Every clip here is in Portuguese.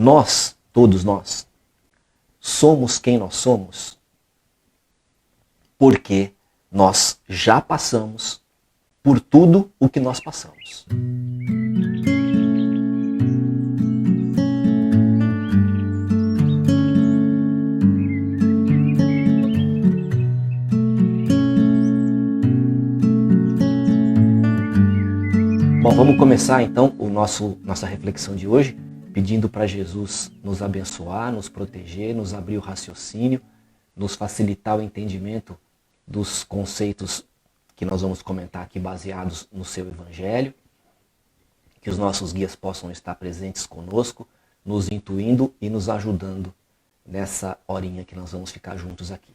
nós, todos nós, somos quem nós somos porque nós já passamos por tudo o que nós passamos. Bom, vamos começar então nossa reflexão de hoje, pedindo para Jesus nos abençoar, nos proteger, nos abrir o raciocínio, nos facilitar o entendimento dos conceitos que nós vamos comentar aqui baseados no seu Evangelho, que os nossos guias possam estar presentes conosco, nos intuindo e nos ajudando nessa horinha que nós vamos ficar juntos aqui.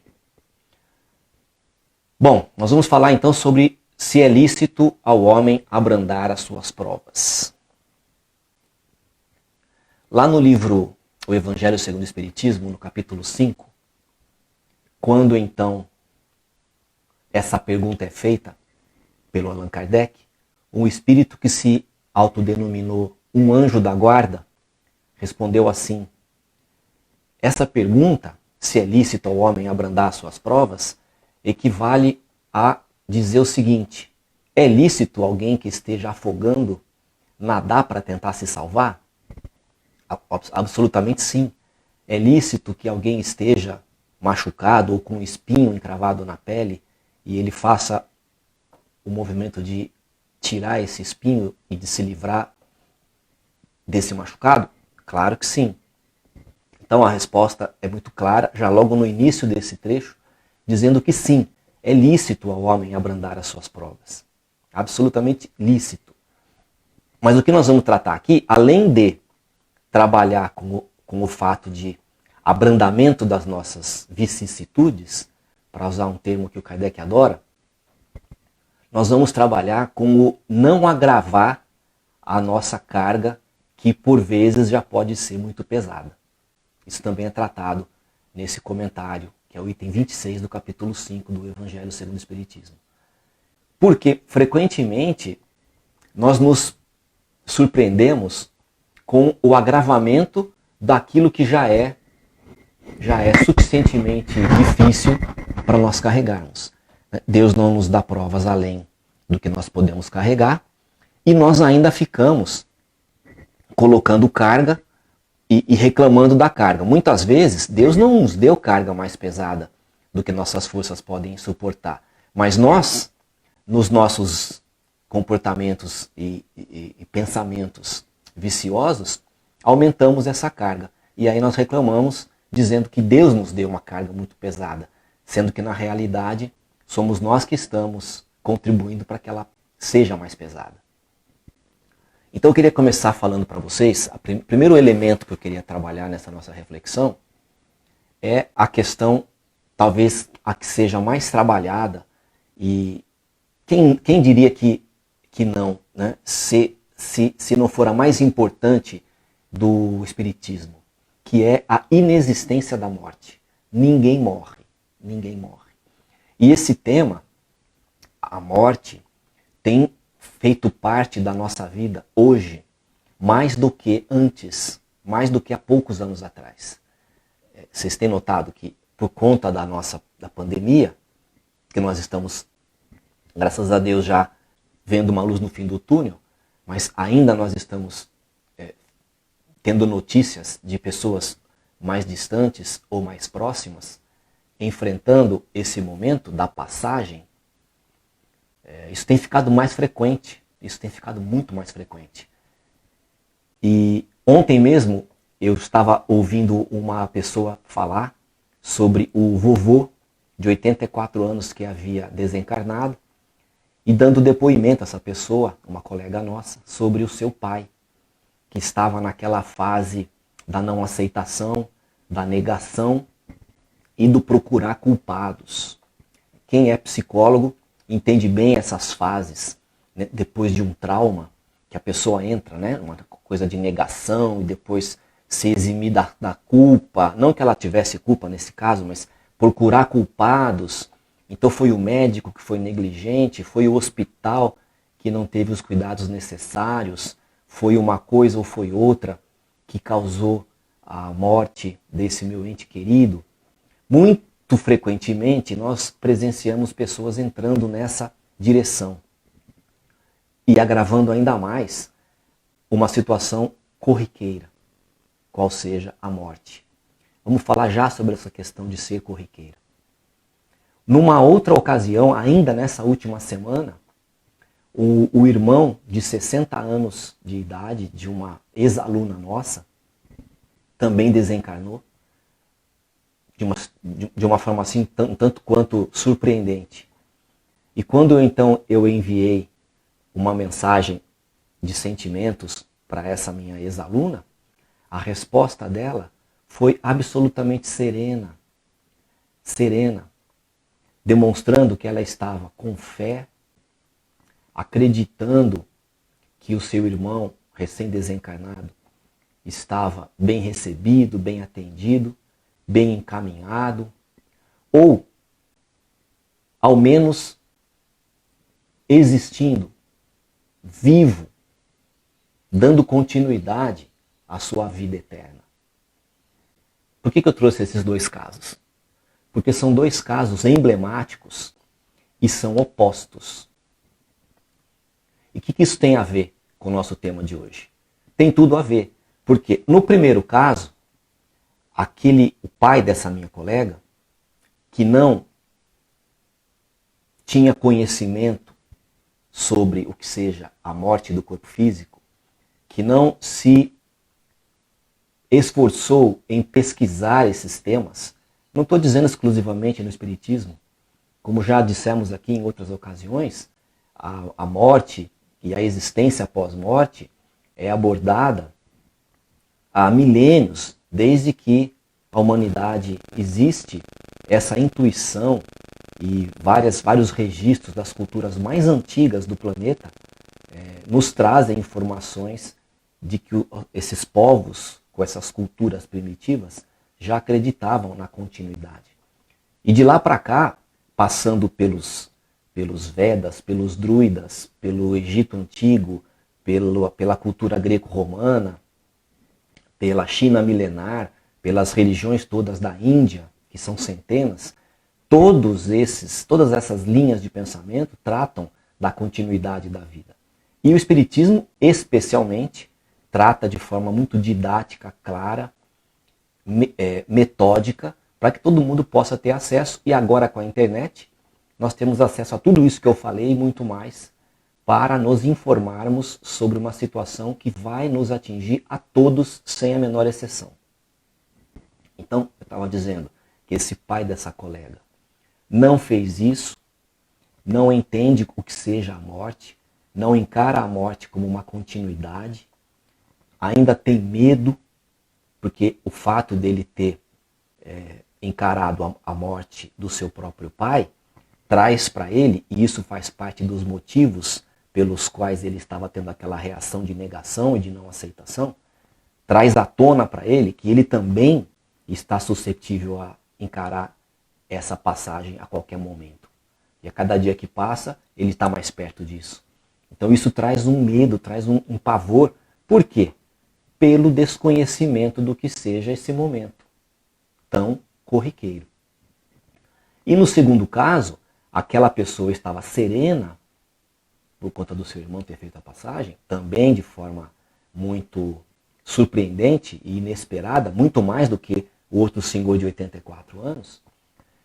Bom, nós vamos falar então sobre se é lícito ao homem abrandar as suas provas. Lá no livro O Evangelho segundo o Espiritismo, no capítulo 5, quando então essa pergunta é feita pelo Allan Kardec, um espírito que se autodenominou um anjo da guarda, respondeu assim: essa pergunta, se é lícito ao homem abrandar as suas provas, equivale a dizer o seguinte: é lícito alguém que esteja afogando nadar para tentar se salvar? Absolutamente sim. É lícito que alguém esteja machucado ou com um espinho encravado na pele e ele faça o movimento de tirar esse espinho e de se livrar desse machucado? Claro que sim. Então a resposta é muito clara, já logo no início desse trecho, dizendo que sim, é lícito ao homem abrandar as suas provas. Absolutamente lícito. Mas o que nós vamos tratar aqui, além de trabalhar com o fato de abrandamento das nossas vicissitudes, para usar um termo que o Kardec adora, nós vamos trabalhar com o não agravar a nossa carga, que por vezes já pode ser muito pesada. Isso também é tratado nesse comentário, que é o item 26 do capítulo 5 do Evangelho segundo o Espiritismo. Porque, frequentemente, nós nos surpreendemos com o agravamento daquilo que já é suficientemente difícil para nós carregarmos. Deus não nos dá provas além do que nós podemos carregar e nós ainda ficamos colocando carga e reclamando da carga. Muitas vezes, Deus não nos deu carga mais pesada do que nossas forças podem suportar. Mas nós, nos nossos comportamentos e pensamentos viciosos, aumentamos essa carga. E aí nós reclamamos, dizendo que Deus nos deu uma carga muito pesada, sendo que na realidade somos nós que estamos contribuindo para que ela seja mais pesada. Então eu queria começar falando para vocês, o primeiro elemento que eu queria trabalhar nessa nossa reflexão é a questão, talvez a que seja mais trabalhada, e quem diria que não, né? Se não for a mais importante do Espiritismo, que é a inexistência da morte. Ninguém morre, ninguém morre. E esse tema, a morte, tem feito parte da nossa vida hoje, mais do que antes, mais do que há poucos anos atrás. Vocês têm notado que, por conta da pandemia, que nós estamos, graças a Deus, já vendo uma luz no fim do túnel, mas ainda nós estamos tendo notícias de pessoas mais distantes ou mais próximas, enfrentando esse momento da passagem. Isso tem ficado mais frequente, isso tem ficado muito mais frequente. E ontem mesmo eu estava ouvindo uma pessoa falar sobre o vovô de 84 anos que havia desencarnado e dando depoimento a essa pessoa, uma colega nossa, sobre o seu pai, que estava naquela fase da não aceitação, da negação e do procurar culpados. Quem é psicólogo entende bem essas fases, né, depois de um trauma, que a pessoa entra, né, uma coisa de negação e depois se eximir da culpa, não que ela tivesse culpa nesse caso, mas procurar culpados. Então foi o médico que foi negligente, foi o hospital que não teve os cuidados necessários, foi uma coisa ou foi outra que causou a morte desse meu ente querido, muito frequentemente nós presenciamos pessoas entrando nessa direção e agravando ainda mais uma situação corriqueira, qual seja a morte. Vamos falar já sobre essa questão de ser corriqueira. Numa outra ocasião, ainda nessa última semana, o irmão de 60 anos de idade de uma ex-aluna nossa também desencarnou de uma forma assim tanto quanto surpreendente. E quando então eu enviei uma mensagem de sentimentos para essa minha ex-aluna, a resposta dela foi absolutamente serena, demonstrando que ela estava com fé, acreditando que o seu irmão recém-desencarnado estava bem recebido, bem atendido, bem encaminhado, ou ao menos existindo, vivo, dando continuidade à sua vida eterna. Por que eu trouxe esses dois casos? Porque são dois casos emblemáticos e são opostos. E o que isso tem a ver com o nosso tema de hoje? Tem tudo a ver, porque no primeiro caso, o pai dessa minha colega, que não tinha conhecimento sobre o que seja a morte do corpo físico, que não se esforçou em pesquisar esses temas, não estou dizendo exclusivamente no Espiritismo, como já dissemos aqui em outras ocasiões, a morte e a existência após morte é abordada há milênios, desde que a humanidade existe, essa intuição e vários registros das culturas mais antigas do planeta nos trazem informações de que esses povos, com essas culturas primitivas, já acreditavam na continuidade. E de lá para cá, passando pelos Vedas, pelos druidas, pelo Egito Antigo, pela cultura greco-romana, pela China milenar, pelas religiões todas da Índia, que são centenas, todas essas linhas de pensamento tratam da continuidade da vida. E o Espiritismo, especialmente, trata de forma muito didática, clara, metódica, para que todo mundo possa ter acesso. E agora com a internet, nós temos acesso a tudo isso que eu falei e muito mais, para nos informarmos sobre uma situação que vai nos atingir a todos, sem a menor exceção. Então, eu estava dizendo que esse pai dessa colega não fez isso, não entende o que seja a morte, não encara a morte como uma continuidade, ainda tem medo, porque o fato dele ter encarado a morte do seu próprio pai traz para ele, e isso faz parte dos motivos pelos quais ele estava tendo aquela reação de negação e de não aceitação, traz à tona para ele que ele também está suscetível a encarar essa passagem a qualquer momento. E a cada dia que passa, ele está mais perto disso. Então isso traz um medo, traz um pavor. Por quê? Pelo desconhecimento do que seja esse momento tão corriqueiro. E no segundo caso, aquela pessoa estava serena por conta do seu irmão ter feito a passagem, também de forma muito surpreendente e inesperada, muito mais do que o outro senhor de 84 anos.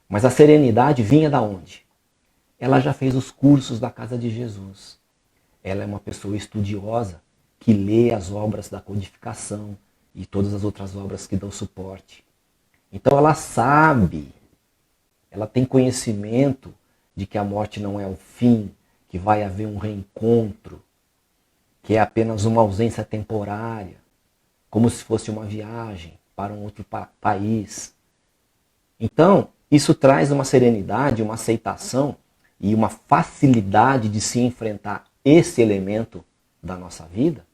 Mas a serenidade vinha da onde? Ela já fez os cursos da Casa de Jesus. Ela é uma pessoa estudiosa que lê as obras da codificação e todas as outras obras que dão suporte. Então ela sabe, ela tem conhecimento de que a morte não é o fim, que vai haver um reencontro, que é apenas uma ausência temporária, como se fosse uma viagem para um outro país. Então, isso traz uma serenidade, uma aceitação e uma facilidade de se enfrentar esse elemento da nossa vida,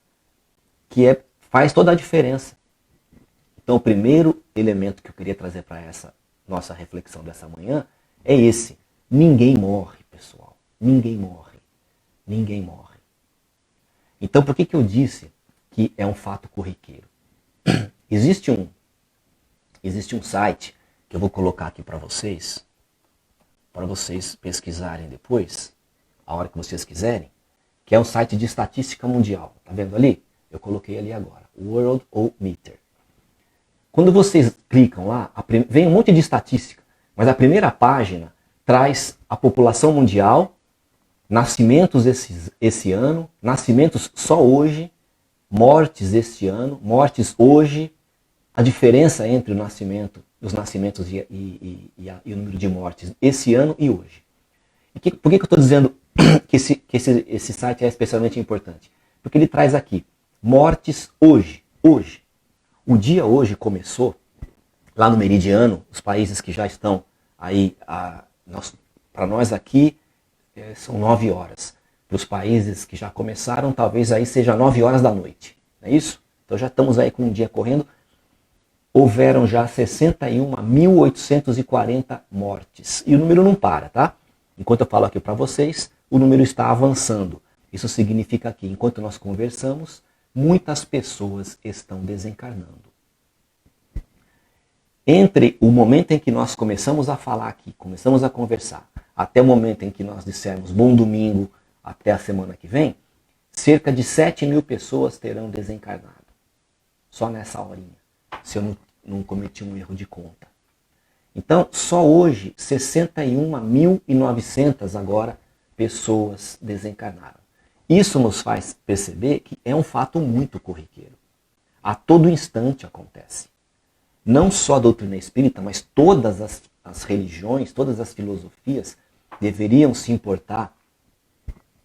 que faz toda a diferença. Então, o primeiro elemento que eu queria trazer para essa nossa reflexão dessa manhã é esse. Ninguém morre, pessoal. Ninguém morre. Ninguém morre. Então, por que eu disse que é um fato corriqueiro? Existe Existe um site que eu vou colocar aqui para vocês pesquisarem depois, a hora que vocês quiserem, que é um site de estatística mundial. Tá vendo ali? Eu coloquei ali agora, Worldometer. Quando vocês clicam lá, vem um monte de estatística, mas a primeira página traz a população mundial, nascimentos esse ano, nascimentos só hoje, mortes este ano, mortes hoje, a diferença entre os nascimentos e o número de mortes esse ano e hoje. E por que eu estou dizendo que esse site é especialmente importante? Porque ele traz aqui mortes hoje. O dia hoje começou lá no meridiano, os países que já estão aí, para nós aqui, são 9 horas. Para os países que já começaram, talvez aí seja 9 horas da noite. Não é isso? Então já estamos aí com um dia correndo. Houveram já 61.840 mortes. E o número não para, tá? Enquanto eu falo aqui para vocês, o número está avançando. Isso significa que, enquanto nós conversamos, muitas pessoas estão desencarnando. Entre o momento em que nós começamos a falar aqui, começamos a conversar, até o momento em que nós dissermos bom domingo, até a semana que vem, cerca de 7.000 pessoas terão desencarnado. Só nessa horinha, se eu não cometi um erro de conta. Então, só hoje, 61.900 agora pessoas desencarnaram. Isso nos faz perceber que é um fato muito corriqueiro. A todo instante acontece. Não só a doutrina espírita, mas todas as religiões, todas as filosofias deveriam se importar,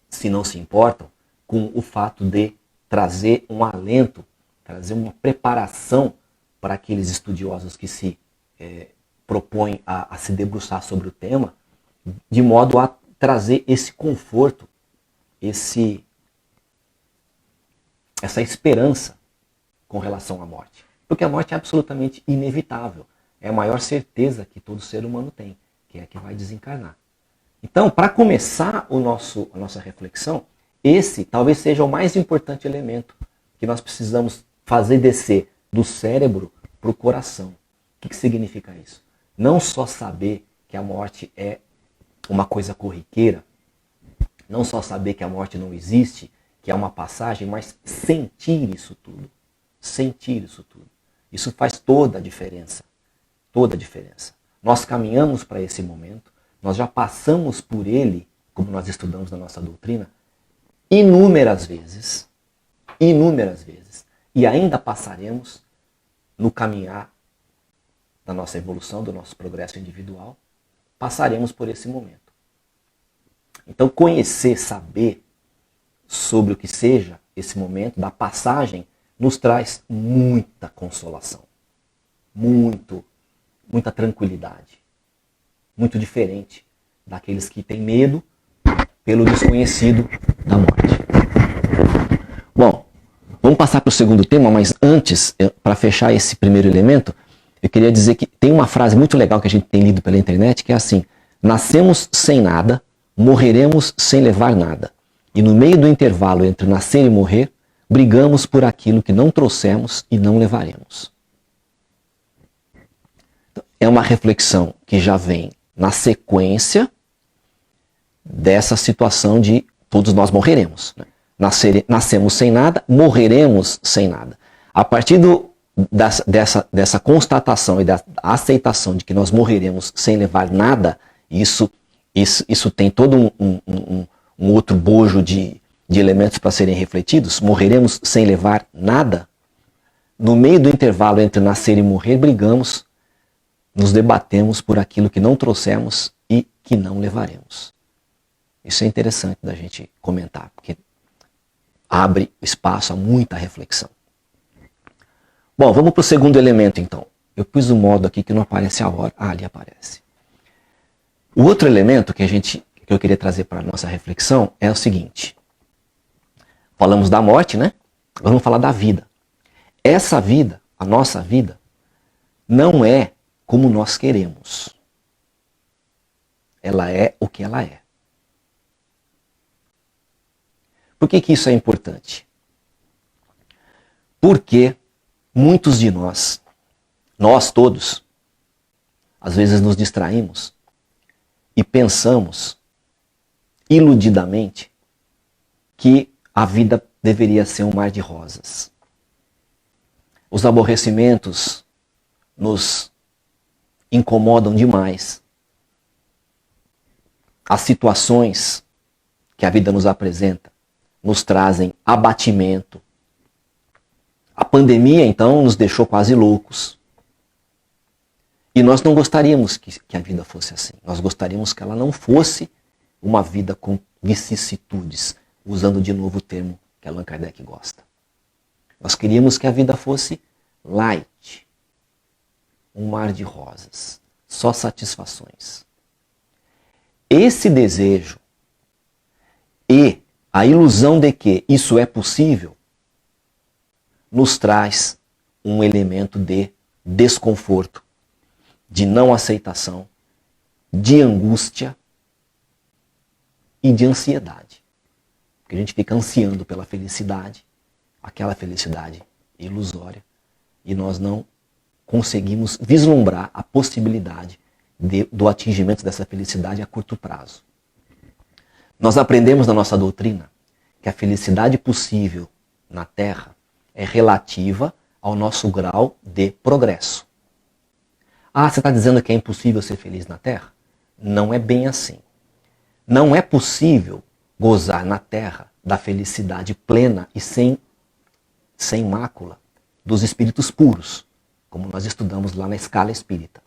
se não se importam, com o fato de trazer um alento, trazer uma preparação para aqueles estudiosos que se propõem a se debruçar sobre o tema, de modo a trazer esse conforto, essa esperança com relação à morte. Porque a morte é absolutamente inevitável. É a maior certeza que todo ser humano tem, que é que vai desencarnar. Então, para começar a nossa reflexão, esse talvez seja o mais importante elemento que nós precisamos fazer descer do cérebro para o coração. O que significa isso? Não só saber que a morte é uma coisa corriqueira, não só saber que a morte não existe, que é uma passagem, mas sentir isso tudo. Sentir isso tudo. Isso faz toda a diferença. Toda a diferença. Nós caminhamos para esse momento, nós já passamos por ele, como nós estudamos na nossa doutrina, inúmeras vezes, e ainda passaremos no caminhar da nossa evolução, do nosso progresso individual, passaremos por esse momento. Então, conhecer, saber sobre o que seja esse momento da passagem, nos traz muita consolação, muita tranquilidade, muito diferente daqueles que têm medo pelo desconhecido da morte. Bom, vamos passar para o segundo tema, mas antes, para fechar esse primeiro elemento, eu queria dizer que tem uma frase muito legal que a gente tem lido pela internet, que é assim: nascemos sem nada, morreremos sem levar nada. E no meio do intervalo entre nascer e morrer, brigamos por aquilo que não trouxemos e não levaremos. É uma reflexão que já vem na sequência dessa situação de todos nós morreremos. Né? Nascemos sem nada, morreremos sem nada. A partir dessa constatação e da aceitação de que nós morreremos sem levar nada, isso tem todo um outro bojo de elementos para serem refletidos. Morreremos sem levar nada. No meio do intervalo entre nascer e morrer, brigamos, nos debatemos por aquilo que não trouxemos e que não levaremos. Isso é interessante da gente comentar, porque abre espaço a muita reflexão. Bom, vamos para o segundo elemento então. Eu pus um modo aqui que não aparece a hora. Ah, ali aparece. O outro elemento que eu queria trazer para a nossa reflexão é o seguinte. Falamos da morte, né? Vamos falar da vida. Essa vida, a nossa vida, não é como nós queremos. Ela é o que ela é. Por que isso é importante? Porque muitos de nós nós todos, às vezes nos distraímos e pensamos iludidamente que a vida deveria ser um mar de rosas. Os aborrecimentos nos incomodam demais. As situações que a vida nos apresenta nos trazem abatimento. A pandemia, então, nos deixou quase loucos. E nós não gostaríamos que a vida fosse assim. Nós gostaríamos que ela não fosse uma vida com vicissitudes, usando de novo o termo que Allan Kardec gosta. Nós queríamos que a vida fosse light, um mar de rosas, só satisfações. Esse desejo e a ilusão de que isso é possível nos traz um elemento de desconforto, de não aceitação, de angústia e de ansiedade. Porque a gente fica ansiando pela felicidade, aquela felicidade ilusória, e nós não conseguimos vislumbrar a possibilidade do atingimento dessa felicidade a curto prazo. Nós aprendemos na nossa doutrina que a felicidade possível na Terra é relativa ao nosso grau de progresso. Ah, você está dizendo que é impossível ser feliz na Terra? Não é bem assim. Não é possível gozar na Terra da felicidade plena e sem mácula dos espíritos puros, como nós estudamos lá na escala espírita.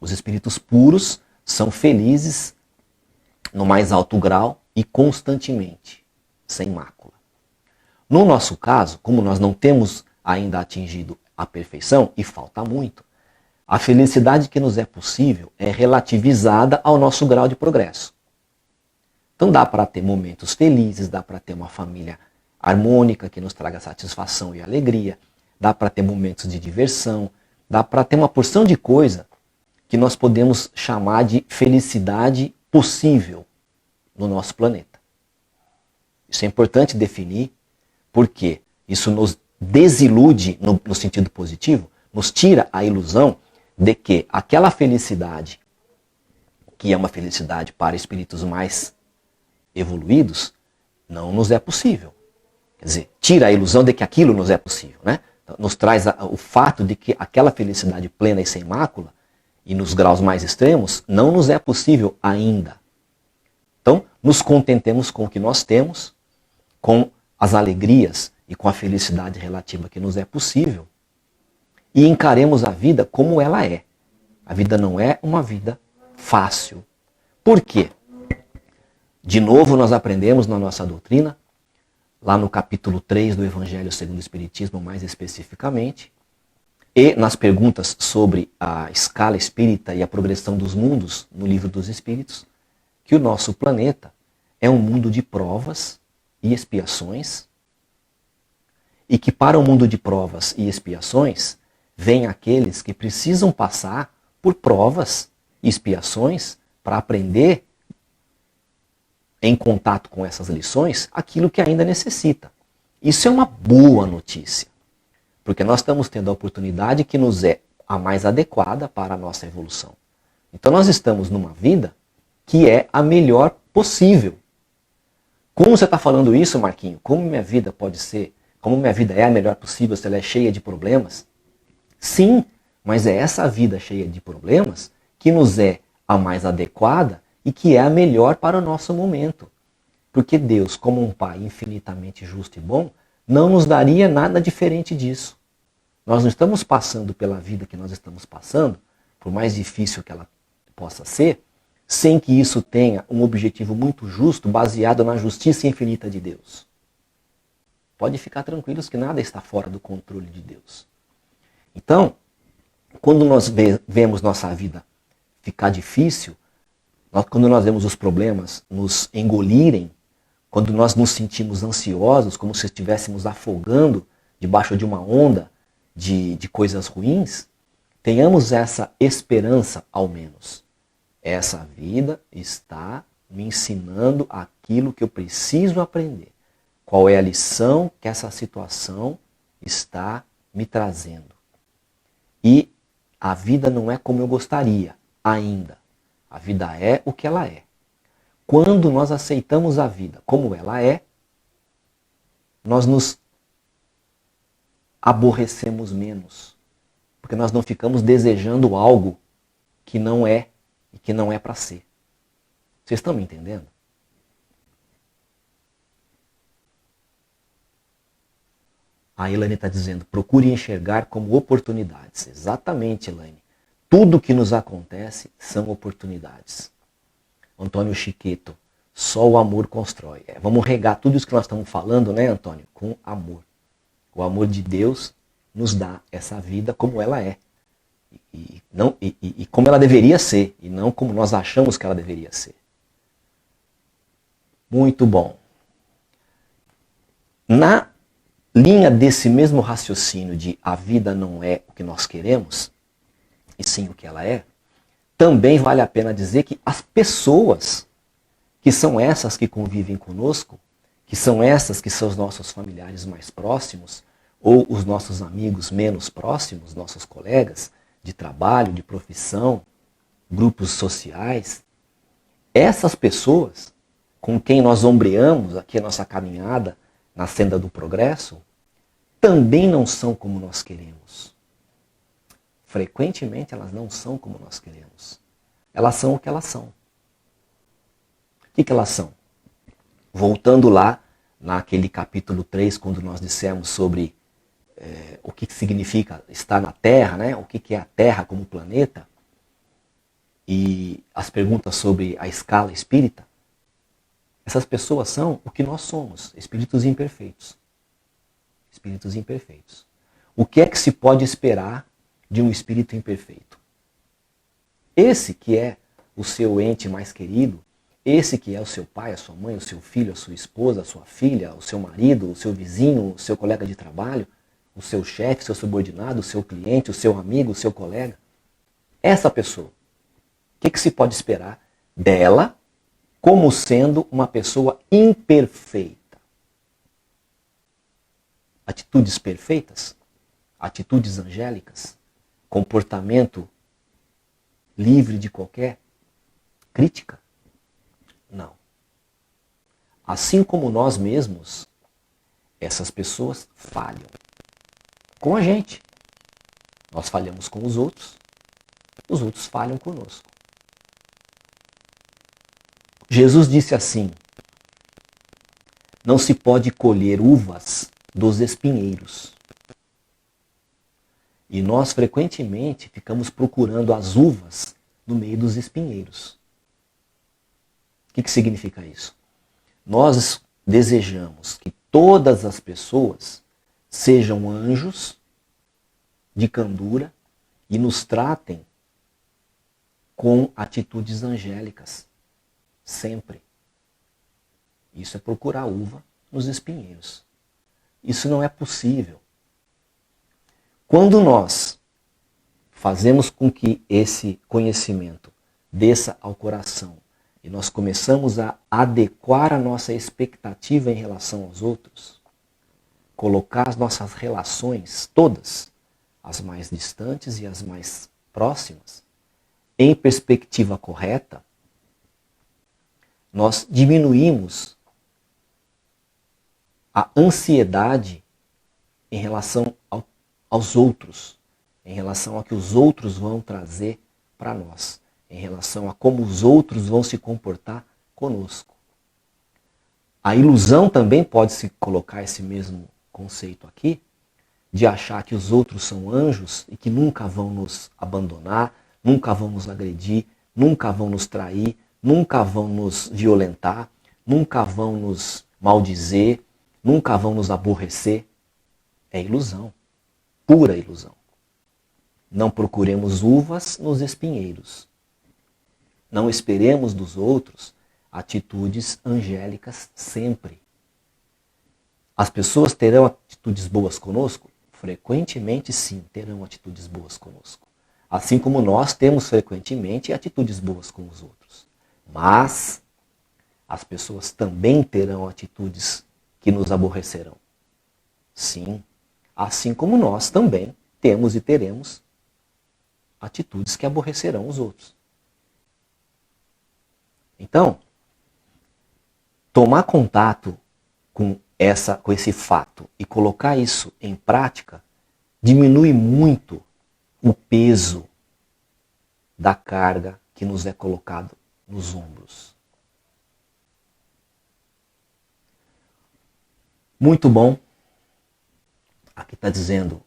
Os espíritos puros são felizes no mais alto grau e constantemente, sem mácula. No nosso caso, como nós não temos ainda atingido a perfeição, e falta muito, a felicidade que nos é possível é relativizada ao nosso grau de progresso. Então dá para ter momentos felizes, dá para ter uma família harmônica que nos traga satisfação e alegria, dá para ter momentos de diversão, dá para ter uma porção de coisa que nós podemos chamar de felicidade possível no nosso planeta. Isso é importante definir, porque isso nos desilude no sentido positivo, nos tira a ilusão de que aquela felicidade, que é uma felicidade para espíritos mais evoluídos, não nos é possível. Quer dizer, tira a ilusão de que aquilo nos é possível, né? Nos traz o fato de que aquela felicidade plena e sem mácula, e nos graus mais extremos, não nos é possível ainda. Então, nos contentemos com o que nós temos, com as alegrias e com a felicidade relativa que nos é possível, e encaremos a vida como ela é. A vida não é uma vida fácil. Por quê? De novo, nós aprendemos na nossa doutrina, lá no capítulo 3 do Evangelho segundo o Espiritismo, mais especificamente, e nas perguntas sobre a escala espírita e a progressão dos mundos no Livro dos Espíritos, que o nosso planeta é um mundo de provas e expiações, e que para o mundo de provas e expiações, vêm aqueles que precisam passar por provas e expiações para aprender, em contato com essas lições, aquilo que ainda necessita. Isso é uma boa notícia, porque nós estamos tendo a oportunidade que nos é a mais adequada para a nossa evolução. Então nós estamos numa vida que é a melhor possível. Como você está falando isso, Marquinho? Como minha vida pode ser? Como minha vida é a melhor possível se ela é cheia de problemas? Sim, mas é essa vida cheia de problemas que nos é a mais adequada e que é a melhor para o nosso momento. Porque Deus, como um Pai infinitamente justo e bom, não nos daria nada diferente disso. Nós não estamos passando pela vida que nós estamos passando, por mais difícil que ela possa ser, sem que isso tenha um objetivo muito justo, baseado na justiça infinita de Deus. Pode ficar tranquilos que nada está fora do controle de Deus. Então, quando nós vemos nossa vida ficar difícil, quando nós vemos os problemas nos engolirem, quando nós nos sentimos ansiosos, como se estivéssemos afogando debaixo de uma onda de coisas ruins, tenhamos essa esperança ao menos. Essa vida está me ensinando aquilo que eu preciso aprender. Qual é a lição que essa situação está me trazendo? E A vida não é como eu gostaria ainda. A vida é o que ela é. Quando nós aceitamos a vida como ela é, nós nos aborrecemos menos. Porque nós não ficamos desejando algo que não é e que não é para ser. Vocês estão me entendendo? A Elaine está dizendo, procure enxergar como oportunidades. Exatamente, Elaine. Tudo que nos acontece são oportunidades. Antônio Chiqueto, só o amor constrói. Vamos regar tudo isso que nós estamos falando, né, Antônio? Com amor. O amor de Deus nos dá essa vida como ela é. E como ela deveria ser, e não como nós achamos que ela deveria ser. Muito bom. Na linha desse mesmo raciocínio de a vida não é o que nós queremos, e sim o que ela é, também vale a pena dizer que as pessoas que são essas que convivem conosco, que são essas que são os nossos familiares mais próximos, ou os nossos amigos menos próximos, nossos colegas de trabalho, de profissão, grupos sociais, essas pessoas com quem nós ombreamos aqui a nossa caminhada na senda do progresso, também não são como nós queremos. Frequentemente elas não são como nós queremos. Elas são o que elas são. O que elas são? Voltando lá naquele capítulo 3, quando nós dissemos sobre o que significa estar na Terra, né? O que é a Terra como planeta, e as perguntas sobre a escala espírita, essas pessoas são o que nós somos, espíritos imperfeitos. Espíritos imperfeitos. O que é que se pode esperar de um espírito imperfeito? Esse que é o seu ente mais querido, esse que é o seu pai, a sua mãe, o seu filho, a sua esposa, a sua filha, o seu marido, o seu vizinho, o seu colega de trabalho, o seu chefe, o seu subordinado, o seu cliente, o seu amigo, o seu colega. Essa pessoa, o que se pode esperar dela como sendo uma pessoa imperfeita? Atitudes perfeitas? Atitudes angélicas? Comportamento livre de qualquer crítica? Não. Assim como nós mesmos, essas pessoas falham com a gente. Nós falhamos com os outros falham conosco. Jesus disse assim: não se pode colher uvas dos espinheiros. E nós frequentemente ficamos procurando as uvas no meio dos espinheiros. O que significa isso? Nós desejamos que todas as pessoas sejam anjos de candura e nos tratem com atitudes angélicas. Sempre. Isso é procurar uva nos espinheiros. Isso não é possível. Quando nós fazemos com que esse conhecimento desça ao coração e nós começamos a adequar a nossa expectativa em relação aos outros, colocar as nossas relações todas, as mais distantes e as mais próximas, em perspectiva correta, nós diminuímos a ansiedade em relação aos outros, em relação ao que os outros vão trazer para nós, em relação a como os outros vão se comportar conosco. A ilusão também pode-se colocar esse mesmo conceito aqui, de achar que os outros são anjos e que nunca vão nos abandonar, nunca vão nos agredir, nunca vão nos trair, nunca vão nos violentar, nunca vão nos maldizer, nunca vão nos aborrecer. É ilusão, pura ilusão. Não procuremos uvas nos espinheiros. Não esperemos dos outros atitudes angélicas sempre. As pessoas terão atitudes boas conosco? Frequentemente sim, terão atitudes boas conosco. Assim como nós temos frequentemente atitudes boas com os outros. Mas as pessoas também terão atitudes que nos aborrecerão. Sim, assim como nós também temos e teremos atitudes que aborrecerão os outros. Então, tomar contato com esse fato e colocar isso em prática diminui muito o peso da carga que nos é colocado nos ombros. Muito bom. Aqui está dizendo,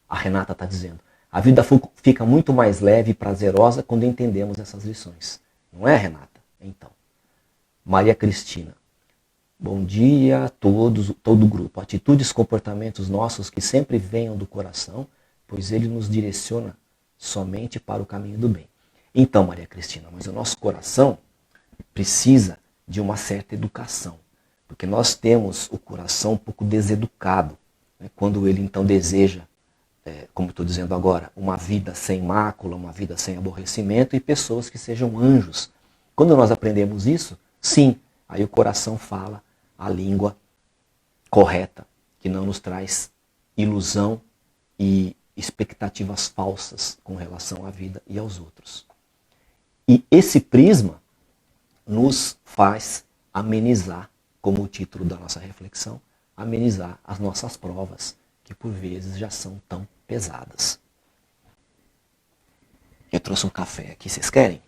a Renata está dizendo, a vida fica muito mais leve e prazerosa quando entendemos essas lições. Não é, Renata? Então. Maria Cristina. Bom dia a todos, todo o grupo. Atitudes, comportamentos nossos que sempre venham do coração, pois ele nos direciona somente para o caminho do bem. Então, Maria Cristina, mas o nosso coração precisa de uma certa educação, porque nós temos o coração um pouco deseducado, né? Quando ele então deseja, como estou dizendo agora, uma vida sem mácula, uma vida sem aborrecimento e pessoas que sejam anjos. Quando nós aprendemos isso, sim, aí o coração fala a língua correta, que não nos traz ilusão e expectativas falsas com relação à vida e aos outros. E esse prisma nos faz amenizar, como o título da nossa reflexão, amenizar as nossas provas, que por vezes já são tão pesadas. Eu trouxe um café aqui, vocês querem?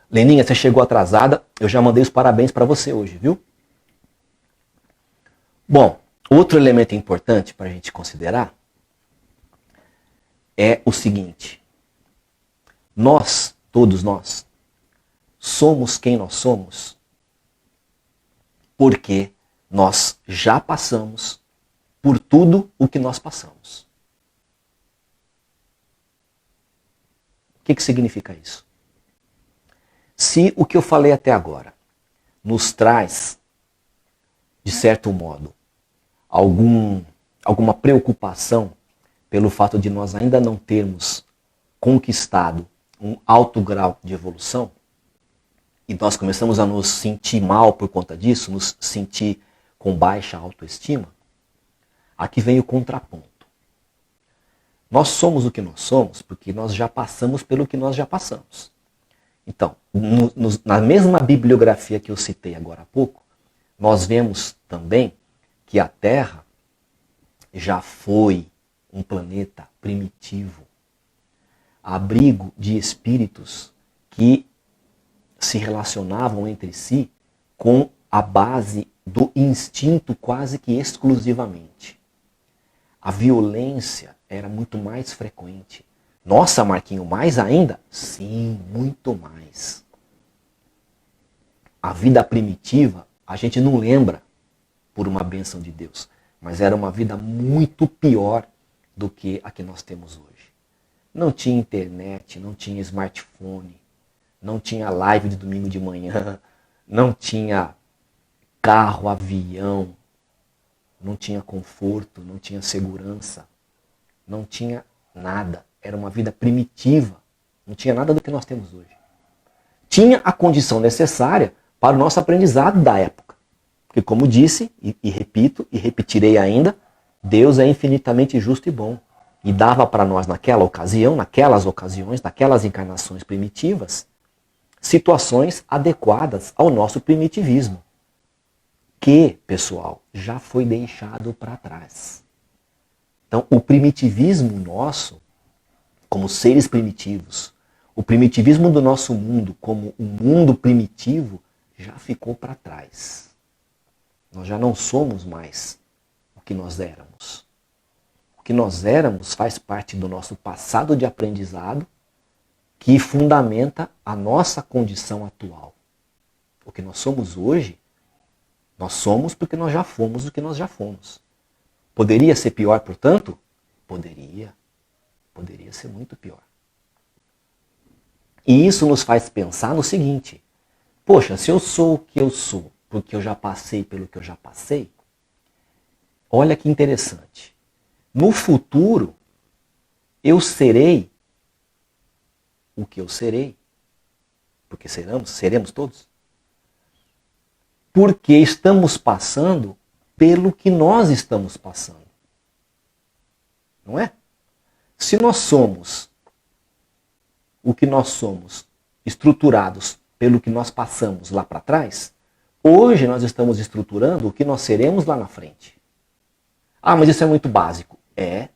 Leninha, você chegou atrasada, eu já mandei os parabéns para você hoje, viu? Bom, outro elemento importante para a gente considerar é o seguinte. Nós, todos nós, somos quem nós somos porque nós já passamos por tudo o que nós passamos. O que significa isso? Se o que eu falei até agora nos traz, de certo modo, alguma preocupação pelo fato de nós ainda não termos conquistado um alto grau de evolução, e nós começamos a nos sentir mal por conta disso, nos sentir com baixa autoestima, aqui vem o contraponto. Nós somos o que nós somos porque nós já passamos pelo que nós já passamos. Então, na mesma bibliografia que eu citei agora há pouco, nós vemos também que a Terra já foi um planeta primitivo, abrigo de espíritos que se relacionavam entre si com a base do instinto quase que exclusivamente. A violência era muito mais frequente. Nossa, Marquinho, mais ainda? Sim, muito mais. A vida primitiva, a gente não lembra por uma bênção de Deus, mas era uma vida muito pior do que a que nós temos hoje. Não tinha internet, não tinha smartphone, não tinha live de domingo de manhã, não tinha carro, avião, não tinha conforto, não tinha segurança, não tinha nada. Era uma vida primitiva, não tinha nada do que nós temos hoje. Tinha a condição necessária para o nosso aprendizado da época. Porque como disse, e repito, e repetirei ainda, Deus é infinitamente justo e bom. E dava para nós naquela ocasião, naquelas ocasiões, naquelas encarnações primitivas, situações adequadas ao nosso primitivismo. Que, pessoal, já foi deixado para trás. Então, o primitivismo nosso, como seres primitivos, o primitivismo do nosso mundo como um mundo primitivo já ficou para trás. Nós já não somos mais o que nós éramos. O que nós éramos faz parte do nosso passado de aprendizado que fundamenta a nossa condição atual. O que nós somos hoje, nós somos porque nós já fomos o que nós já fomos. Poderia ser pior, portanto? Poderia. Poderia ser muito pior. E isso nos faz pensar no seguinte: poxa, se eu sou o que eu sou, porque eu já passei pelo que eu já passei, olha que interessante. No futuro, eu serei o que eu serei, porque seremos todos, porque estamos passando pelo que nós estamos passando. Não é? Se nós somos o que nós somos, estruturados pelo que nós passamos lá para trás, hoje nós estamos estruturando o que nós seremos lá na frente. Ah, mas isso é muito básico. É,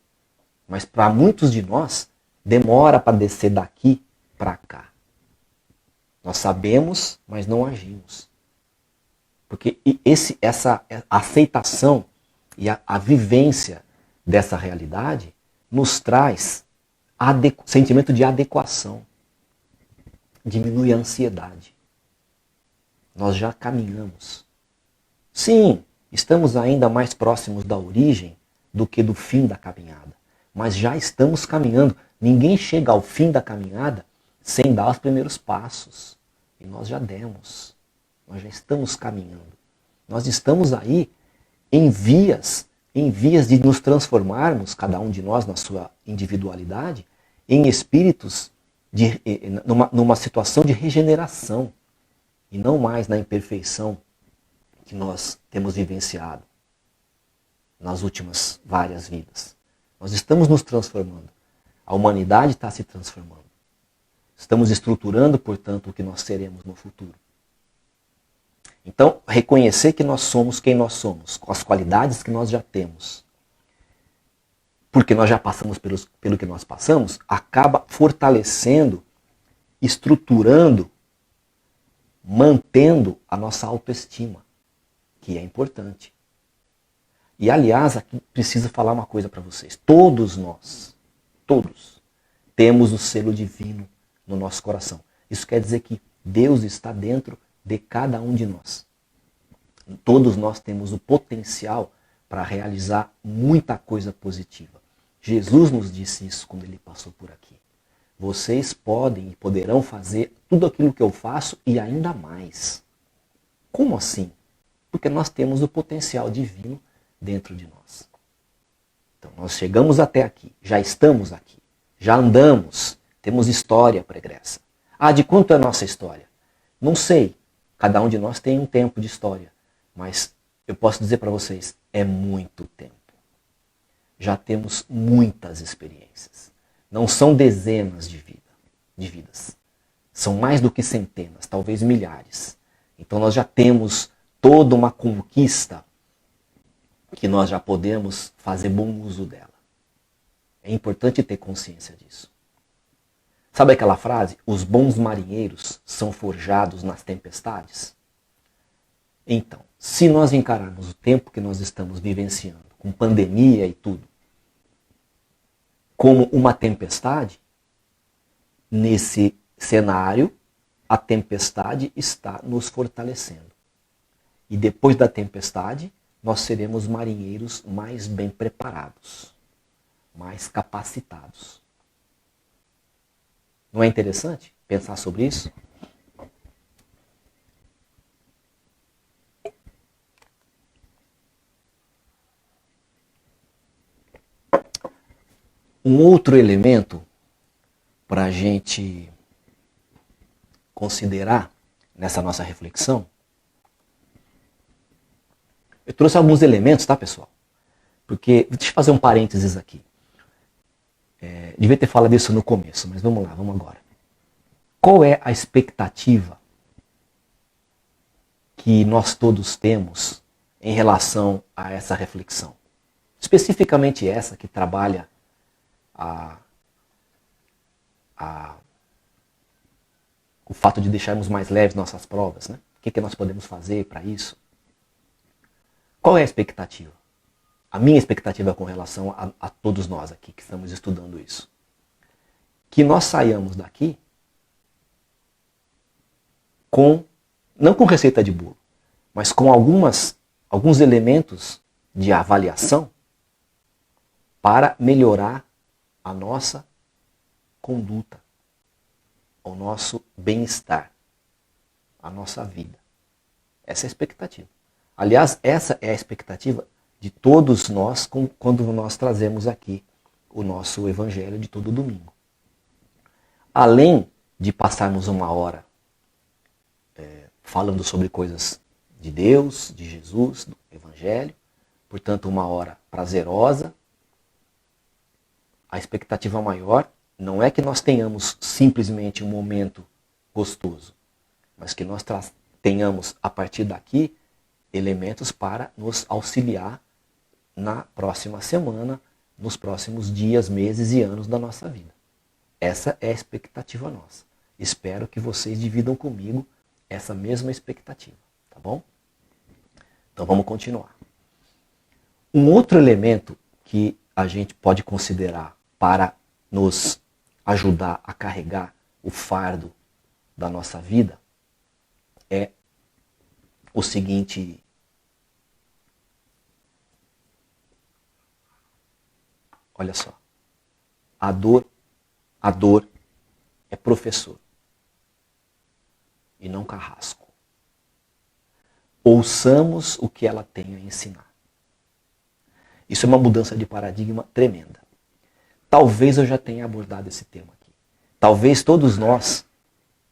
mas para muitos de nós, demora para descer daqui para cá. Nós sabemos, mas não agimos. Porque essa aceitação e a vivência dessa realidade nos traz sentimento de adequação. Diminui a ansiedade. Nós já caminhamos. Sim, estamos ainda mais próximos da origem do que do fim da caminhada. Mas já estamos caminhando. Ninguém chega ao fim da caminhada sem dar os primeiros passos. E nós já demos. Nós já estamos caminhando. Nós estamos aí em vias de nos transformarmos, cada um de nós na sua individualidade, em espíritos numa situação de regeneração. E não mais na imperfeição que nós temos vivenciado nas últimas várias vidas. Nós estamos nos transformando. A humanidade está se transformando. Estamos estruturando, portanto, o que nós seremos no futuro. Então, reconhecer que nós somos quem nós somos, com as qualidades que nós já temos, porque nós já passamos pelo que nós passamos, acaba fortalecendo, estruturando, mantendo a nossa autoestima, que é importante. E, aliás, aqui preciso falar uma coisa para vocês. Todos nós, todos, temos o selo divino no nosso coração. Isso quer dizer que Deus está dentro de cada um de nós. Todos nós temos o potencial para realizar muita coisa positiva. Jesus nos disse isso quando ele passou por aqui. Vocês podem e poderão fazer tudo aquilo que eu faço e ainda mais. Como assim? Porque nós temos o potencial divino dentro de nós. Então nós chegamos até aqui, já estamos aqui, já andamos, temos história pregressa. Ah, de quanto é a nossa história? Não sei, cada um de nós tem um tempo de história, mas eu posso dizer para vocês, é muito tempo. Já temos muitas experiências. Não são dezenas de vidas. São mais do que centenas, talvez milhares. Então nós já temos toda uma conquista que nós já podemos fazer bom uso dela. É importante ter consciência disso. Sabe aquela frase? Os bons marinheiros são forjados nas tempestades? Então, se nós encararmos o tempo que nós estamos vivenciando, com pandemia e tudo, como uma tempestade, nesse cenário, a tempestade está nos fortalecendo. E depois da tempestade, nós seremos marinheiros mais bem preparados, mais capacitados. Não é interessante pensar sobre isso? Um outro elemento para a gente considerar nessa nossa reflexão, eu trouxe alguns elementos, tá, pessoal? Porque, deixa eu fazer um parênteses aqui. Devia ter falado isso no começo, mas vamos lá, vamos agora. Qual é a expectativa que nós todos temos em relação a essa reflexão? Especificamente essa que trabalha o fato de deixarmos mais leves nossas provas, né? O que nós podemos fazer para isso? Qual é a expectativa? A minha expectativa com relação a todos nós aqui que estamos estudando isso. Que nós saiamos daqui não com receita de bolo, mas com alguns elementos de avaliação para melhorar a nossa conduta, o nosso bem-estar, a nossa vida. Essa é a expectativa. Aliás, essa é a expectativa de todos nós quando nós trazemos aqui o nosso evangelho de todo domingo. Além de passarmos uma hora falando sobre coisas de Deus, de Jesus, do evangelho, portanto, uma hora prazerosa. A expectativa maior não é que nós tenhamos simplesmente um momento gostoso, mas que nós tenhamos, a partir daqui, elementos para nos auxiliar na próxima semana, nos próximos dias, meses e anos da nossa vida. Essa é a expectativa nossa. Espero que vocês dividam comigo essa mesma expectativa, tá bom? Então vamos continuar. Um outro elemento que a gente pode considerar para nos ajudar a carregar o fardo da nossa vida é o seguinte: olha só, a dor é professor e não carrasco. Ouçamos o que ela tem a ensinar. Isso é uma mudança de paradigma tremenda. Talvez eu já tenha abordado esse tema aqui. Talvez todos nós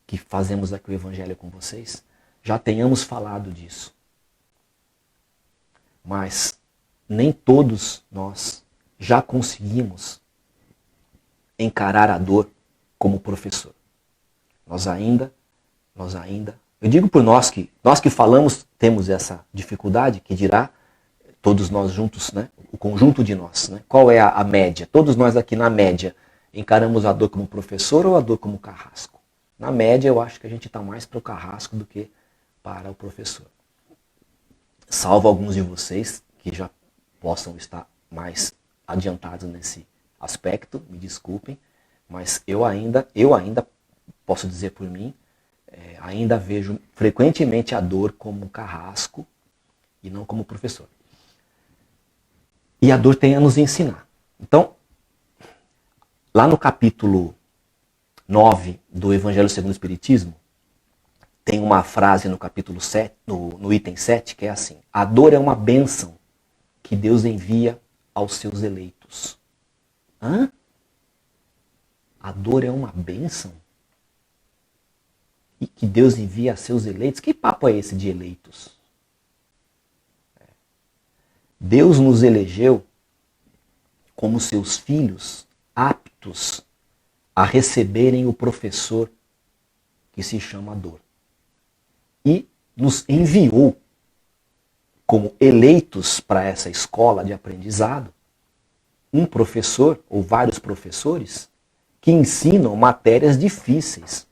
que fazemos aqui o Evangelho com vocês já tenhamos falado disso. Mas nem todos nós já conseguimos encarar a dor como professor. Nós ainda, eu digo por nós que falamos temos essa dificuldade, que dirá todos nós juntos, né? O conjunto de nós, né? Qual é a média? Todos nós aqui na média encaramos a dor como professor ou a dor como carrasco? Na média eu acho que a gente está mais para o carrasco do que para o professor. Salvo alguns de vocês que já possam estar mais adiantados nesse aspecto, me desculpem, mas eu ainda posso dizer por mim, ainda vejo frequentemente a dor como carrasco e não como professor. E a dor tem a nos ensinar. Então, lá no capítulo 9 do Evangelho segundo o Espiritismo, tem uma frase no capítulo 7, no item 7, que é assim: a dor é uma bênção que Deus envia aos seus eleitos. Hã? A dor é uma bênção? E que Deus envia a seus eleitos? Que papo é esse de eleitos? Deus nos elegeu como seus filhos aptos a receberem o professor que se chama dor. E nos enviou como eleitos para essa escola de aprendizado um professor ou vários professores que ensinam matérias difíceis.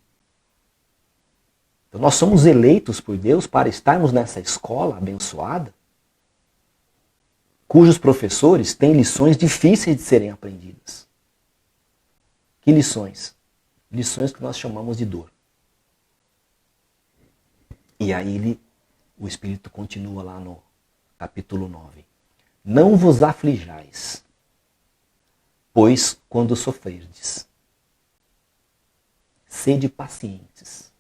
Então nós somos eleitos por Deus para estarmos nessa escola abençoada, cujos professores têm lições difíceis de serem aprendidas. Que lições? Lições que nós chamamos de dor. E aí o Espírito continua lá no capítulo 9. Não vos aflijais, pois quando sofrerdes, sede pacientes.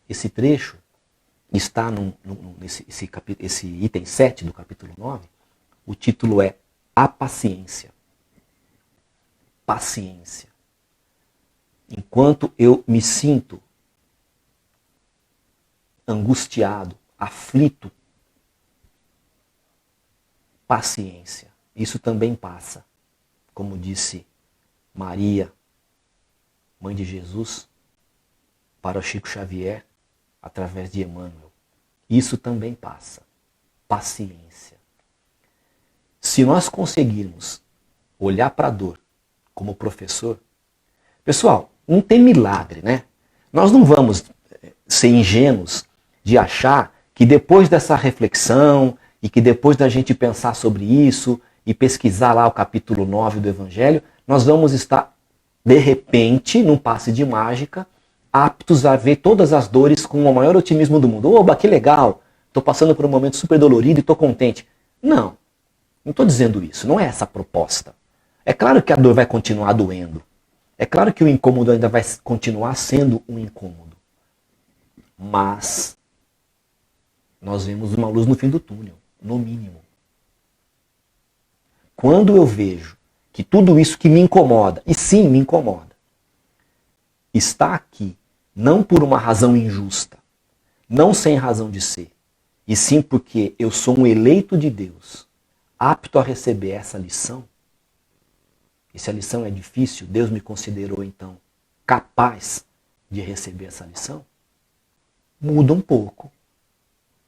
Esse trecho está nesse item 7 do capítulo 9. O título é A Paciência. Paciência. Enquanto eu me sinto angustiado, aflito, paciência. Isso também passa. Como disse Maria, mãe de Jesus, para Chico Xavier, através de Emmanuel. Isso também passa. Paciência. Se nós conseguirmos olhar para a dor como professor, pessoal, não tem milagre, né? Nós não vamos ser ingênuos de achar que depois dessa reflexão e que depois da gente pensar sobre isso e pesquisar lá o capítulo 9 do Evangelho, nós vamos estar, de repente, num passe de mágica, aptos a ver todas as dores com o maior otimismo do mundo. Oba, que legal! Estou passando por um momento super dolorido e estou contente. Não estou dizendo isso, não é essa a proposta. É claro que a dor vai continuar doendo. É claro que o incômodo ainda vai continuar sendo um incômodo. Mas nós vemos uma luz no fim do túnel, no mínimo. Quando eu vejo que tudo isso que me incomoda, e sim me incomoda, está aqui não por uma razão injusta, não sem razão de ser, e sim porque eu sou um eleito de Deus, apto a receber essa lição, e se a lição é difícil, Deus me considerou então capaz de receber essa lição, muda um pouco,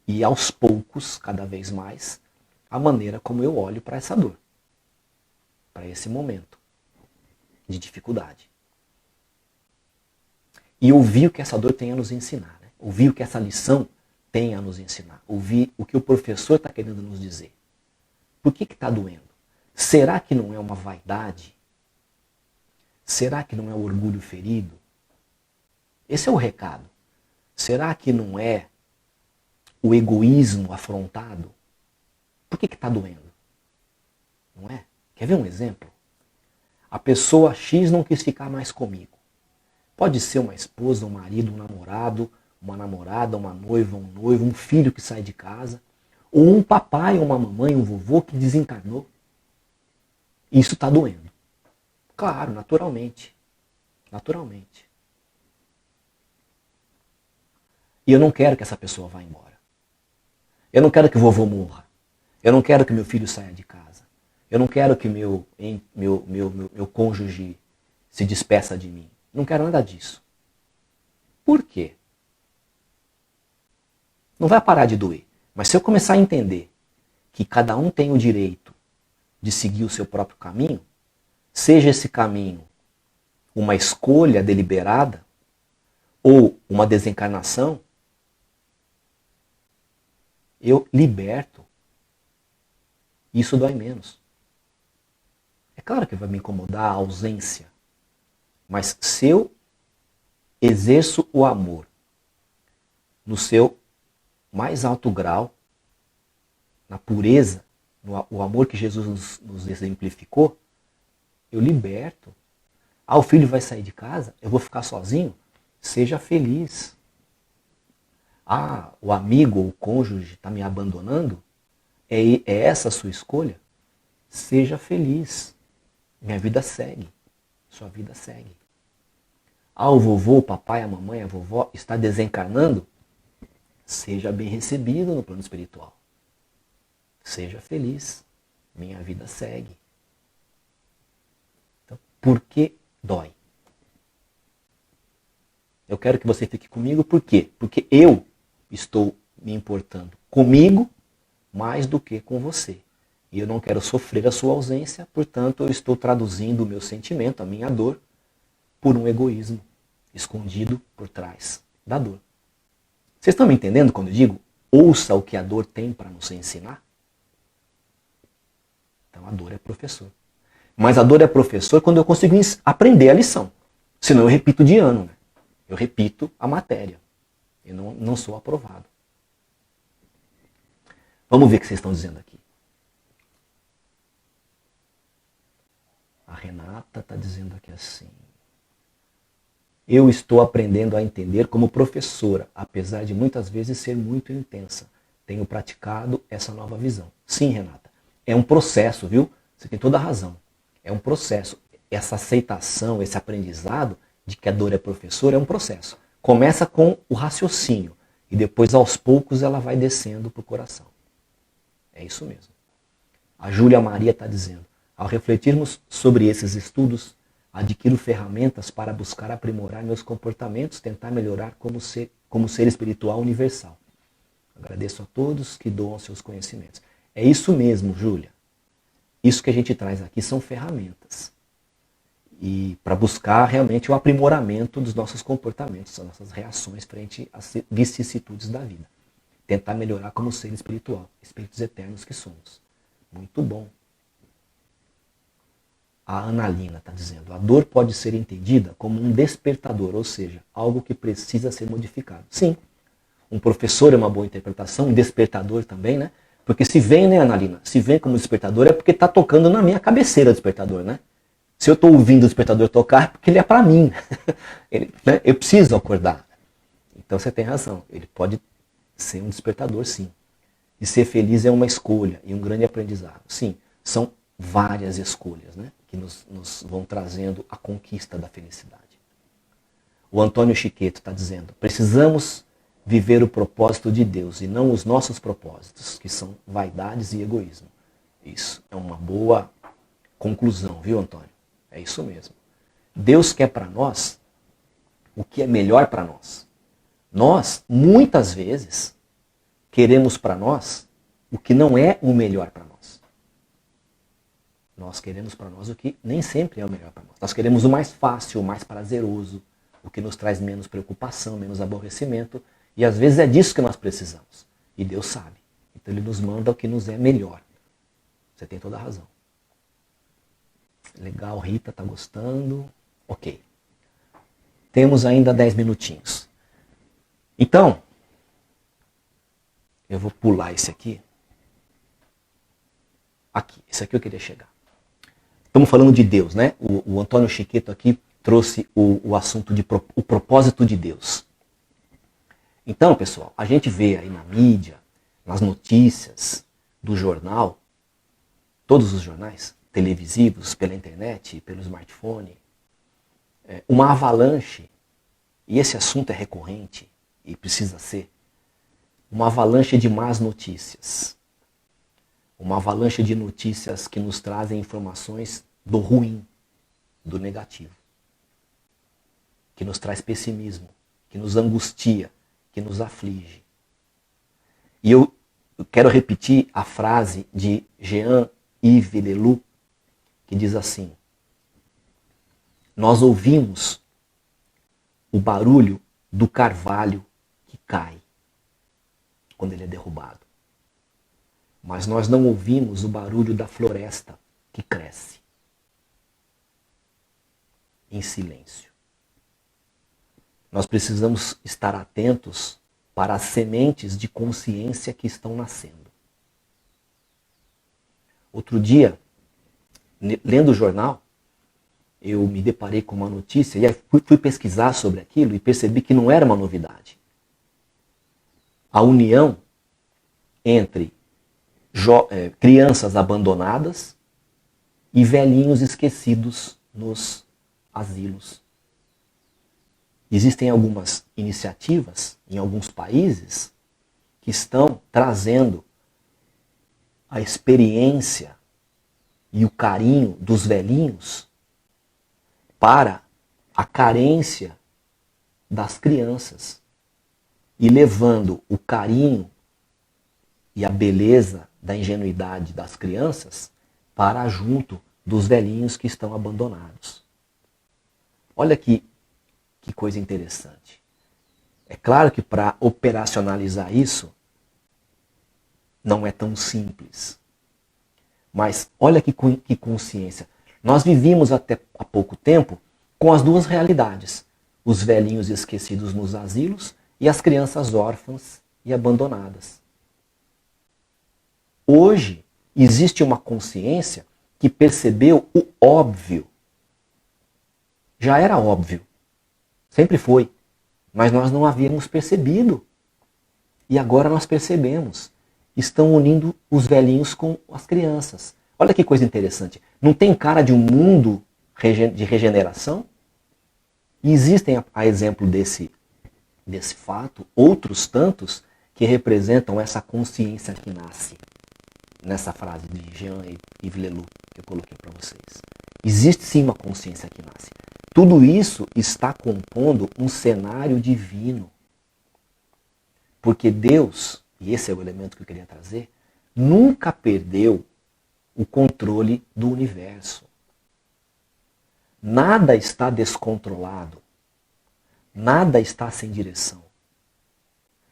e aos poucos, cada vez mais, a maneira como eu olho para essa dor, para esse momento de dificuldade. E ouvir o que essa dor tem a nos ensinar, né? Ouvir o que essa lição tem a nos ensinar, ouvir o que o professor está querendo nos dizer. Por que está doendo? Será que não é uma vaidade? Será que não é o orgulho ferido? Esse é o recado. Será que não é o egoísmo afrontado? Por que está doendo? Não é? Quer ver um exemplo? A pessoa X não quis ficar mais comigo. Pode ser uma esposa, um marido, um namorado, uma namorada, uma noiva, um noivo, um filho que sai de casa, ou um papai, uma mamãe, um vovô que desencarnou. Isso está doendo. Claro, naturalmente. Naturalmente. E eu não quero que essa pessoa vá embora. Eu não quero que o vovô morra. Eu não quero que meu filho saia de casa. Eu não quero que meu cônjuge se despeça de mim. Não quero nada disso. Por quê? Não vai parar de doer. Mas se eu começar a entender que cada um tem o direito de seguir o seu próprio caminho, seja esse caminho uma escolha deliberada ou uma desencarnação, eu liberto. Isso dói menos. É claro que vai me incomodar a ausência, mas se eu exerço o amor no seu mais alto grau, na pureza, o amor que Jesus nos exemplificou, eu liberto. Ah, o filho vai sair de casa? Eu vou ficar sozinho? Seja feliz. Ah, o amigo ou o cônjuge está me abandonando? É essa a sua escolha? Seja feliz. Minha vida segue. Sua vida segue. Ah, o vovô, o papai, a mamãe, a vovó está desencarnando? Seja bem recebido no plano espiritual. Seja feliz. Minha vida segue. Então, por que dói? Eu quero que você fique comigo, por quê? Porque eu estou me importando comigo mais do que com você. E eu não quero sofrer a sua ausência, portanto eu estou traduzindo o meu sentimento, a minha dor, por um egoísmo escondido por trás da dor. Vocês estão me entendendo quando eu digo ouça o que a dor tem para nos ensinar? Então a dor é professor. Mas a dor é professor quando eu consigo aprender a lição. Senão eu repito de ano, né? Eu repito a matéria. Eu não sou aprovado. Vamos ver o que vocês estão dizendo aqui. A Renata está dizendo aqui assim. Eu estou aprendendo a entender como professora, apesar de muitas vezes ser muito intensa. Tenho praticado essa nova visão. Sim, Renata. É um processo, viu? Você tem toda a razão. É um processo. Essa aceitação, esse aprendizado de que a dor é professora é um processo. Começa com o raciocínio e depois aos poucos ela vai descendo para o coração. É isso mesmo. A Júlia Maria está dizendo, ao refletirmos sobre esses estudos, adquiro ferramentas para buscar aprimorar meus comportamentos, tentar melhorar como ser espiritual universal. Agradeço a todos que doam seus conhecimentos. É isso mesmo, Júlia. Isso que a gente traz aqui são ferramentas. E para buscar realmente o aprimoramento dos nossos comportamentos, das nossas reações frente às vicissitudes da vida. Tentar melhorar como ser espiritual, espíritos eternos que somos. Muito bom. A Analina está dizendo, a dor pode ser entendida como um despertador, ou seja, algo que precisa ser modificado. Sim, um professor é uma boa interpretação, um despertador também, né? Porque se vem, né, Analina? Se vem como despertador é porque está tocando na minha cabeceira o despertador, né? Se eu estou ouvindo o despertador tocar, é porque ele é para mim. Né? Eu preciso acordar. Então você tem razão. Ele pode ser um despertador, sim. E ser feliz é uma escolha e um grande aprendizado. Sim, são várias escolhas, né, que nos vão trazendo a conquista da felicidade. O Antônio Chiqueto está dizendo, precisamos viver o propósito de Deus e não os nossos propósitos, que são vaidades e egoísmo. Isso é uma boa conclusão, viu, Antônio? É isso mesmo. Deus quer para nós o que é melhor para nós. Nós, muitas vezes, queremos para nós o que não é o melhor para nós. Nós queremos para nós o que nem sempre é o melhor para nós. Nós queremos o mais fácil, o mais prazeroso, o que nos traz menos preocupação, menos aborrecimento. E às vezes é disso que nós precisamos. E Deus sabe. Então Ele nos manda o que nos é melhor. Você tem toda a razão. Legal, Rita, tá gostando? Ok. Temos ainda 10 minutinhos. Então, eu vou pular esse aqui. Aqui, esse aqui eu queria chegar. Estamos falando de Deus, né? O Antônio Chiqueto aqui trouxe o assunto de o propósito de Deus. Então, pessoal, a gente vê aí na mídia, nas notícias do jornal, todos os jornais televisivos, pela internet, pelo smartphone, uma avalanche, e esse assunto é recorrente e precisa ser, uma avalanche de más notícias. Uma avalanche de notícias que nos trazem informações do ruim, do negativo. Que nos traz pessimismo, que nos angustia, que nos aflige. E eu quero repetir a frase de Jean-Yves Leloup, que diz assim: nós ouvimos o barulho do carvalho que cai quando ele é derrubado. Mas nós não ouvimos o barulho da floresta que cresce em silêncio. Nós precisamos estar atentos para as sementes de consciência que estão nascendo. Outro dia, lendo o jornal, eu me deparei com uma notícia e aí fui pesquisar sobre aquilo e percebi que não era uma novidade. A união entre crianças abandonadas e velhinhos esquecidos nos asilos. Existem algumas iniciativas em alguns países que estão trazendo a experiência e o carinho dos velhinhos para a carência das crianças e levando o carinho e a beleza da ingenuidade das crianças para junto dos velhinhos que estão abandonados. Olha que coisa interessante. É claro que para operacionalizar isso não é tão simples. Mas olha que consciência. Nós vivíamos até há pouco tempo com as duas realidades. Os velhinhos esquecidos nos asilos e as crianças órfãs e abandonadas. Hoje existe uma consciência que percebeu o óbvio. Já era óbvio. Sempre foi. Mas nós não havíamos percebido. E agora nós percebemos. Estão unindo os velhinhos com as crianças. Olha que coisa interessante. Não tem cara de um mundo de regeneração? E existem, a exemplo desse fato, outros tantos que representam essa consciência que nasce. Nessa frase de Jean-Yves Leloup que eu coloquei para vocês. Existe sim uma consciência que nasce. Tudo isso está compondo um cenário divino. Porque Deus, e esse é o elemento que eu queria trazer, nunca perdeu o controle do universo. Nada está descontrolado. Nada está sem direção.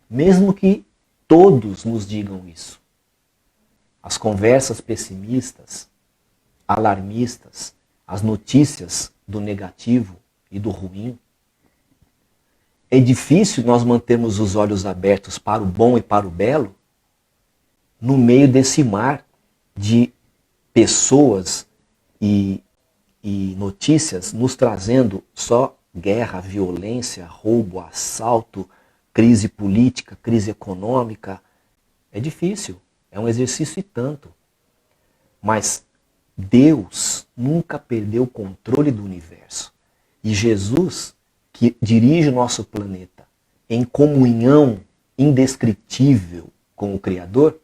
Mesmo que todos nos digam isso. As conversas pessimistas, alarmistas, as notícias do negativo e do ruim. É difícil nós mantermos os olhos abertos para o bom e para o belo no meio desse mar de pessoas e notícias nos trazendo só guerra, violência, roubo, assalto, crise política, crise econômica. É difícil, é um exercício e tanto. Mas Deus nunca perdeu o controle do universo. E Jesus, que dirige o nosso planeta em comunhão indescritível com o Criador,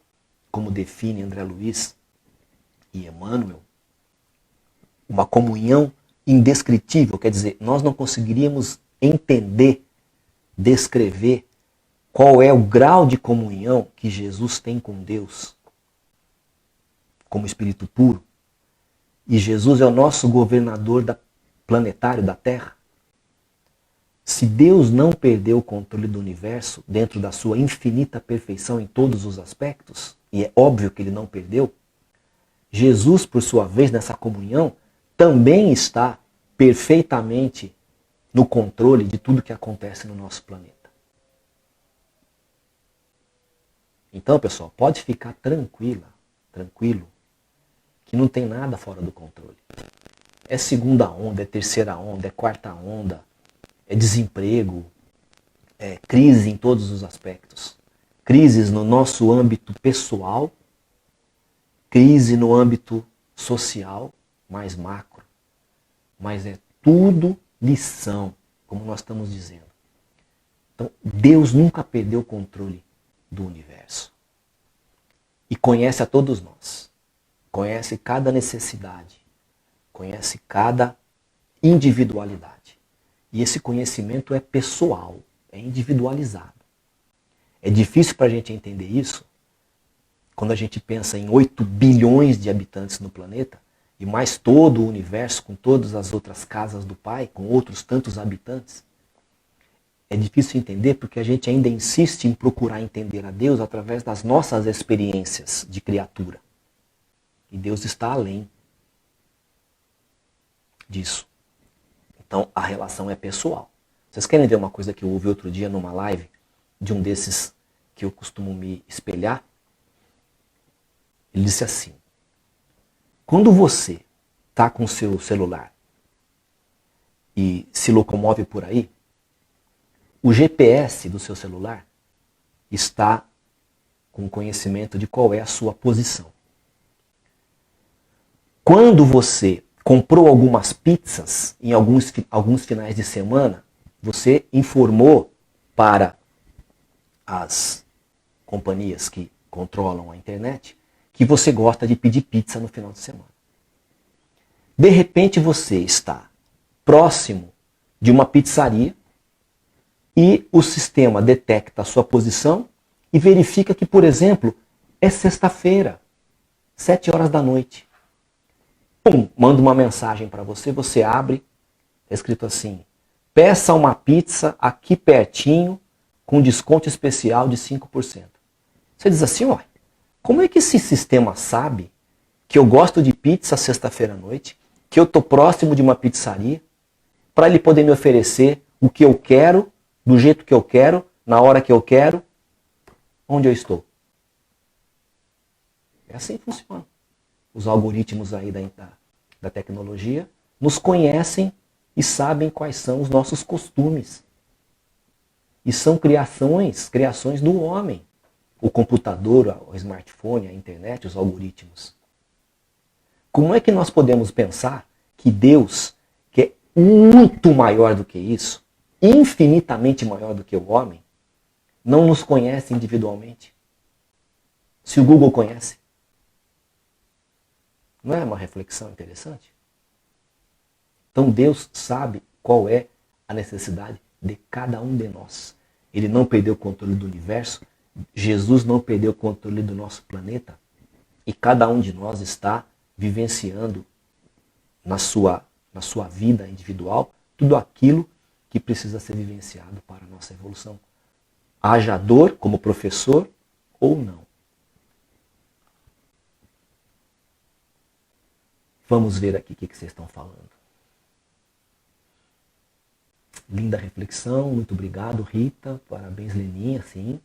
como define André Luiz e Emmanuel, uma comunhão indescritível, quer dizer, nós não conseguiríamos entender, descrever qual é o grau de comunhão que Jesus tem com Deus, como Espírito puro. E Jesus é o nosso governador planetário da Terra. Se Deus não perdeu o controle do universo dentro da sua infinita perfeição em todos os aspectos, e é óbvio que ele não perdeu, Jesus, por sua vez, nessa comunhão, também está perfeitamente no controle de tudo que acontece no nosso planeta. Então, pessoal, pode ficar tranquilo, que não tem nada fora do controle. É segunda onda, é terceira onda, é quarta onda, é desemprego, é crise em todos os aspectos. Crises no nosso âmbito pessoal, crise no âmbito social, mais macro. Mas é tudo lição, como nós estamos dizendo. Então, Deus nunca perdeu o controle do universo. E conhece a todos nós. Conhece cada necessidade. Conhece cada individualidade. E esse conhecimento é pessoal, é individualizado. É difícil para a gente entender isso quando a gente pensa em 8 bilhões de habitantes no planeta e mais todo o universo com todas as outras casas do Pai, com outros tantos habitantes. É difícil entender porque a gente ainda insiste em procurar entender a Deus através das nossas experiências de criatura. E Deus está além disso. Então, a relação é pessoal. Vocês querem ver uma coisa que eu ouvi outro dia numa live de um desses que eu costumo me espelhar? Ele disse assim: quando você está com o seu celular e se locomove por aí, o GPS do seu celular está com conhecimento de qual é a sua posição. Quando você comprou algumas pizzas em alguns finais de semana, você informou para as companhias que controlam a internet que você gosta de pedir pizza no final de semana. De repente você está próximo de uma pizzaria e o sistema detecta a sua posição e verifica que, por exemplo, é sexta-feira, 7 horas da noite. Pum, manda uma mensagem para você, você abre, é escrito assim: peça uma pizza aqui pertinho com desconto especial de 5%. Você diz assim, ó, como é que esse sistema sabe que eu gosto de pizza sexta-feira à noite, que eu estou próximo de uma pizzaria, para ele poder me oferecer o que eu quero, do jeito que eu quero, na hora que eu quero, onde eu estou? É assim que funciona. Os algoritmos aí da tecnologia nos conhecem e sabem quais são os nossos costumes. E são criações do homem. O computador, o smartphone, a internet, os algoritmos. Como é que nós podemos pensar que Deus, que é muito maior do que isso, infinitamente maior do que o homem, não nos conhece individualmente? Se o Google conhece. Não é uma reflexão interessante? Então Deus sabe qual é a necessidade de cada um de nós. Ele não perdeu o controle do universo, Jesus não perdeu o controle do nosso planeta, e cada um de nós está vivenciando na sua vida individual tudo aquilo que precisa ser vivenciado para a nossa evolução. Haja dor como professor ou não. Vamos ver aqui o que vocês estão falando. Linda reflexão, muito obrigado, Rita. Parabéns, Leninha, sim.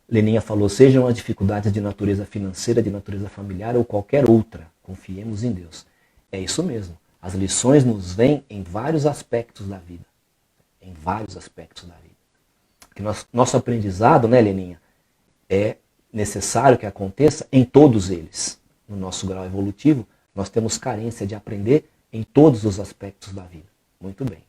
Leninha falou, sejam as dificuldades de natureza financeira, de natureza familiar ou qualquer outra, confiemos em Deus. É isso mesmo. As lições nos vêm em vários aspectos da vida. Em vários aspectos da vida. Porque nosso aprendizado, né, Leninha, é necessário que aconteça em todos eles. No nosso grau evolutivo, nós temos carência de aprender em todos os aspectos da vida. Muito bem.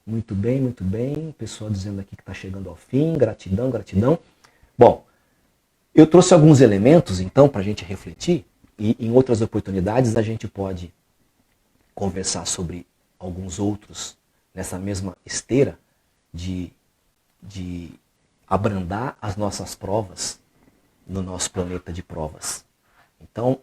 Muito bem, muito bem. Pessoal dizendo aqui que está chegando ao fim. Gratidão, gratidão. Bom, eu trouxe alguns elementos, então, para a gente refletir. E em outras oportunidades a gente pode conversar sobre alguns outros nessa mesma esteira de abrandar as nossas provas no nosso planeta de provas. Então,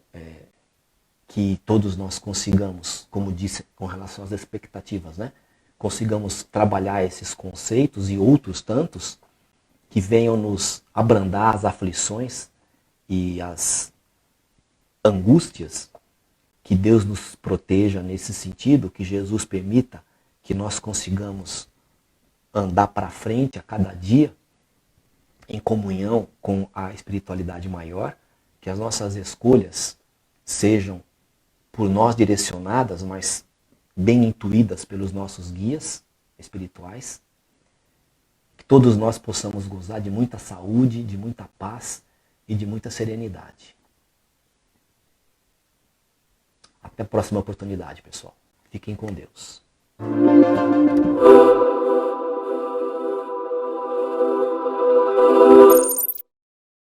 que todos nós consigamos, como disse com relação às expectativas, né? Consigamos trabalhar esses conceitos e outros tantos que venham nos abrandar as aflições e as angústias, que Deus nos proteja nesse sentido, que Jesus permita que nós consigamos andar para frente a cada dia em comunhão com a espiritualidade maior, que as nossas escolhas sejam por nós direcionadas, mas bem intuídas pelos nossos guias espirituais, que todos nós possamos gozar de muita saúde, de muita paz e de muita serenidade. Até a próxima oportunidade, pessoal. Fiquem com Deus.